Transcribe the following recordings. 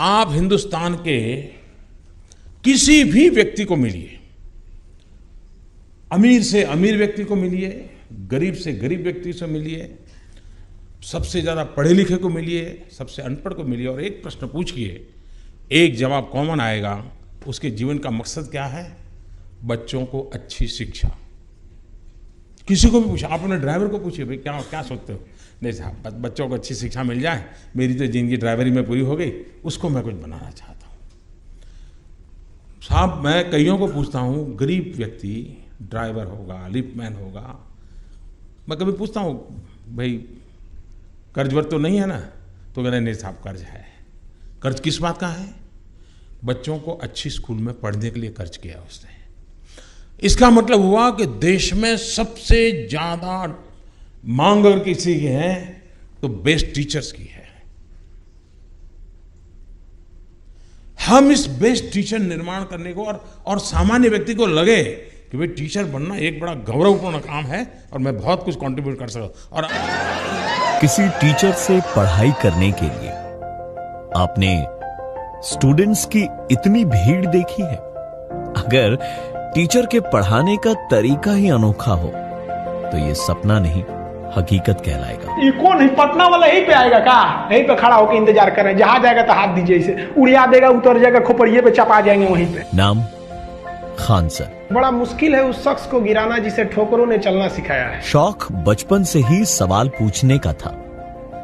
आप हिंदुस्तान के किसी भी व्यक्ति को मिलिए, अमीर से अमीर व्यक्ति को मिलिए, गरीब से गरीब व्यक्ति से मिलिए, सबसे ज़्यादा पढ़े लिखे को मिलिए, सबसे अनपढ़ को मिलिए, और एक प्रश्न पूछिए, एक जवाब कॉमन आएगा। उसके जीवन का मकसद क्या है? बच्चों को अच्छी शिक्षा। किसी को भी पूछा, आप अपने ड्राइवर को पूछिए, भाई क्या क्या सोचते हो? नहीं साहब, बच्चों को अच्छी शिक्षा मिल जाए, मेरी तो जिंदगी ड्राइवरी में पूरी हो गई, उसको मैं कुछ बनाना चाहता हूँ। साहब, मैं कईयों को पूछता हूँ, गरीब व्यक्ति ड्राइवर होगा, लिफ्टमैन होगा, मैं कभी पूछता हूँ, भाई कर्ज वर्ज तो नहीं है ना? तो कहते नहीं साहब, कर्ज है। कर्ज किस बात का है? बच्चों को अच्छी स्कूल में पढ़ने के लिए कर्ज किया उसने। इसका मतलब हुआ कि देश में सबसे ज्यादा मांग अगर किसी की है तो बेस्ट टीचर्स की है। हम इस बेस्ट टीचर निर्माण करने को और सामान्य व्यक्ति को लगे कि भाई टीचर बनना एक बड़ा गौरवपूर्ण काम है और मैं बहुत कुछ कंट्रीब्यूट कर सकता। और किसी टीचर से पढ़ाई करने के लिए आपने स्टूडेंट्स की इतनी भीड़ देखी है? अगर टीचर के पढ़ाने का तरीका ही अनोखा हो तो ये सपना नहीं, हकीकत कहलाएगा। ये कौन है? पटना वाला यहीं पे आएगा का? यहीं पे खड़ा होकर इंतजार कर रहे हैं, जहां जाएगा तो हाथ दीजिए, इसे उड़िया देगा, उतर जाएगा, खोपड़िए पे चपा जाएंगे वहीं पे। नाम खान सर। बड़ा मुश्किल है उस शख्स को गिराना जिसे ठोकरों ने चलना सिखाया है। शौक बचपन से ही सवाल पूछने का था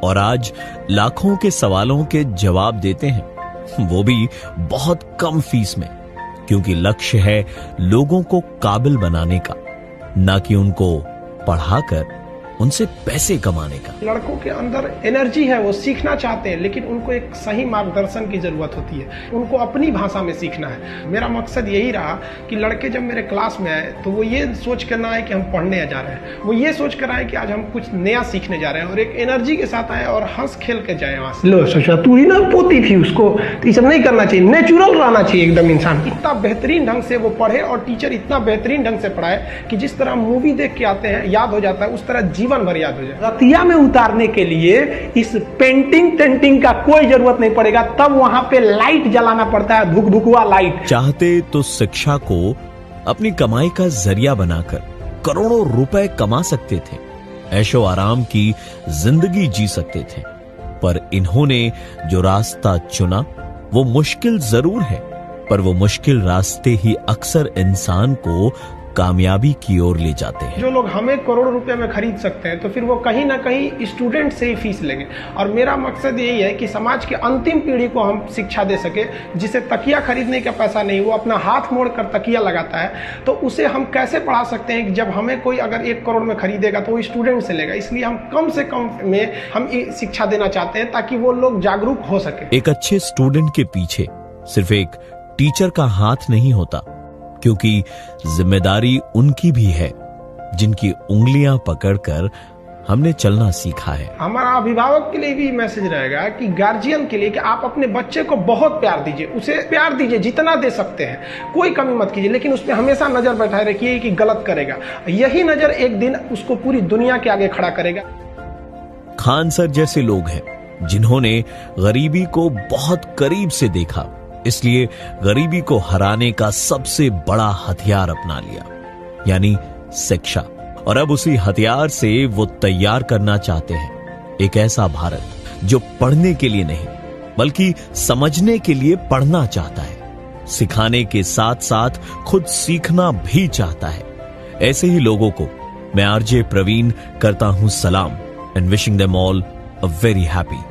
और आज लाखों के सवालों के जवाब देते हैं, वो भी बहुत कम फीस में, क्योंकि लक्ष्य है लोगों को काबिल बनाने का, ना कि उनको पढ़ाकर उनसे पैसे कमाने का। लड़कों के अंदर एनर्जी है, वो सीखना चाहते हैं, लेकिन उनको एक सही मार्गदर्शन की जरूरत होती है। उनको अपनी भाषा में सीखना है। मेरा मकसद यही रहा कि लड़के जब मेरे क्लास में आए तो वो ये सोच कर ना आए कि हम पढ़ने जा रहे हैं, वो ये सोच कर आए कि आज हम कुछ नया सीखने जा रहे हैं, और एक एनर्जी के साथ आए और हंस खेल के जाए वहां से। लो सोचा तू ही ना पोती थी उसको, तो ये सब नहीं करना चाहिए, नेचुरल रहना चाहिए एकदम इंसान। इतना बेहतरीन ढंग से वो पढ़े और टीचर इतना बेहतरीन ढंग से पढ़ाए कि जिस तरह मूवी देख के आते हैं याद हो जाता है, उस तरह जीवन भर याद हो जाए। रतिया में उतारने के लिए इस पेंटिंग का कोई जरूरत नहीं पड़ेगा, तब वहां पे लाइट जलाना पड़ता है, भुकभुकवा लाइट। चाहते तो शिक्षा को अपनी कमाई का जरिया बनाकर करोड़ों रुपए कमा सकते थे, ऐशो आराम की जिंदगी जी सकते थे, पर इन्होंने जो रास्ता चुना वो मुश्किल जरूर है, पर वो मुश्किल रास्ते ही अक्सर इंसान को कामयाबी की ओर ले जाते हैं। जो लोग हमें करोड़ों रुपए में खरीद सकते हैं, तो फिर वो कहीं ना कहीं स्टूडेंट से ही फीस लेंगे। और मेरा मकसद यही है कि समाज की अंतिम पीढ़ी को हम शिक्षा दे सके, जिसे तकिया खरीदने का पैसा नहीं, वो अपना हाथ मोड़ कर तकिया लगाता है, तो उसे हम कैसे पढ़ा सकते हैं कि जब हमें कोई अगर 1 करोड़ में खरीदेगा तो वो स्टूडेंट से लेगा। इसलिए हम कम से कम में हम शिक्षा देना चाहते हैं ताकि वो लोग जागरूक हो सके। एक अच्छे स्टूडेंट के पीछे सिर्फ एक टीचर का हाथ नहीं होता, क्योंकि जिम्मेदारी उनकी भी है जिनकी उंगलियां पकड़कर हमने चलना सीखा है। हमारा अभिभावक के लिए भी मैसेज रहेगा कि गार्जियन के लिए कि आप अपने बच्चे को बहुत प्यार दीजिए, उसे प्यार दीजिए जितना दे सकते हैं, कोई कमी मत कीजिए, लेकिन उस पर हमेशा नजर बैठाए रखिए कि गलत करेगा। यही नजर एक दिन उसको पूरी दुनिया के आगे खड़ा करेगा। खान सर जैसे लोग हैं जिन्होंने गरीबी को बहुत करीब से देखा, इसलिए गरीबी को हराने का सबसे बड़ा हथियार अपना लिया, यानी शिक्षा। और अब उसी हथियार से वो तैयार करना चाहते हैं एक ऐसा भारत जो पढ़ने के लिए नहीं बल्कि समझने के लिए पढ़ना चाहता है, सिखाने के साथ साथ खुद सीखना भी चाहता है। ऐसे ही लोगों को मैं आरजे प्रवीण करता हूं सलाम and wishing them all a very happy